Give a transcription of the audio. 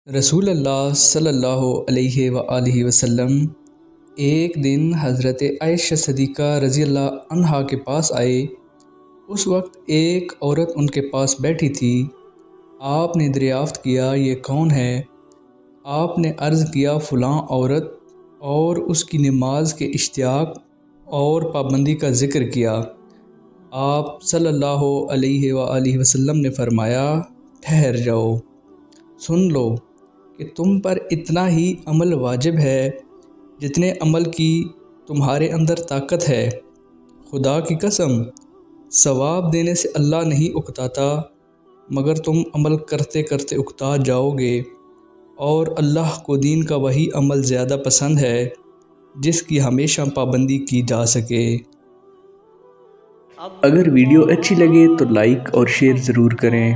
رسول اللہ صلی اللہ علیہ وآلہ وسلم ایک دن حضرت عائشہ صدیقہ رضی اللہ عنہا کے پاس آئے۔ اس وقت ایک عورت ان کے پاس بیٹھی تھی۔ آپ نے دریافت کیا یہ کون ہے؟ آپ نے عرض کیا فلاں عورت، اور اس کی نماز کے اشتیاق اور پابندی کا ذکر کیا۔ آپ صلی اللہ علیہ وآلہ وسلم نے فرمایا ٹھہر جاؤ، سن لو کہ تم پر اتنا ہی عمل واجب ہے جتنے عمل کی تمہارے اندر طاقت ہے۔ خدا کی قسم، ثواب دینے سے اللہ نہیں اکتاتا، مگر تم عمل کرتے کرتے اکتا جاؤ گے، اور اللہ کو دین کا وہی عمل زیادہ پسند ہے جس کی ہمیشہ پابندی کی جا سکے۔ اگر ویڈیو اچھی لگے تو لائک اور شیئر ضرور کریں۔